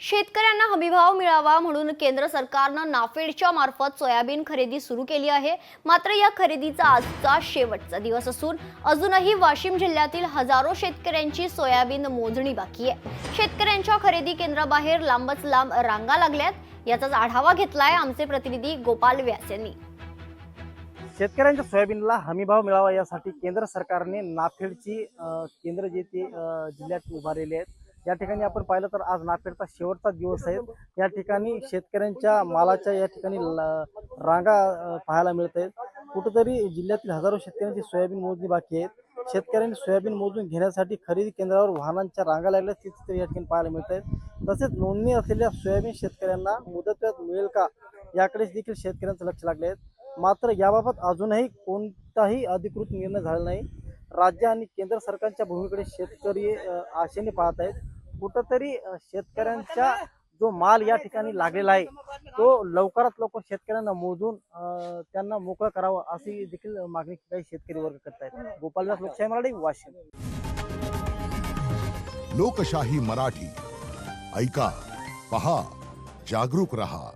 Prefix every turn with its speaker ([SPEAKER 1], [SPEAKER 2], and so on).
[SPEAKER 1] शेतकऱ्यांना हमीभाव मिळावा म्हणून केंद्र सरकारनं नाफेडच्या मार्फत सोयाबीन खरेदी सुरू केली आहे। मात्र या खरेदीचा आजचा शेवटचा दिवस असून अजूनही वाशिम जिल्ह्यातील हजारो शेतकऱ्यांची सोयाबीन मोजणी बाकी आहे। शेतकऱ्यांच्या खरेदी केंद्राबाहेर लांबच लांब रांगा लागल्यात। याचाच आढावा घेतलाय आमचे प्रतिनिधी गोपाल व्यास यांनी।
[SPEAKER 2] शेतकऱ्यांच्या सोयाबीनला हमीभाव मिळावा यासाठी केंद्र सरकारने नाफेडची केंद्र जे ते जिल्ह्यात उभारलेले आहेत। या ठिकाणी आपण पाहिलं तर आज नाफेडचा शेवटचा दिवस आहे। या ठिकाणी शेतकऱ्यांच्या मालाच्या या ठिकाणी रांगा पाहायला मिळत आहेत। कुठेतरी जिल्ह्यातील हजारो शेतकऱ्यांची सोयाबीन मोजणी बाकी आहे। शेतकऱ्यांनी सोयाबीन मोजून घेण्यासाठी खरेदी केंद्रावर वाहनांच्या रांगा लागल्या चित्र या ठिकाणी पाहायला मिळत आहेत। तसेच नोंदणी असलेल्या सोयाबीन शेतकऱ्यांना मुदतव्याज मिळेल का याकडे देखील शेतकऱ्यांचं लक्ष लागले आहे। मात्र याबाबत अजूनही कोणताही अधिकृत निर्णय झाला नाही। राज्य आणि केंद्र सरकारच्या भूमिकेकडे शेतकरी आशेने पाहत आहेत। कुठंतरी शेतकऱ्यांचा जो माल या ठिकाणी लागलेला आहे तो लवकरात लवकर शेतकऱ्यांना मोजून त्यांना मोकळं करावं अशी देखील मागणी काही शेतकरी वर्ग करत आहेत। गोपाल व्यास, लोकशाही मराठी, वाशिम।
[SPEAKER 3] लोकशाही मराठी ऐका, पहा, जागरूक रहा।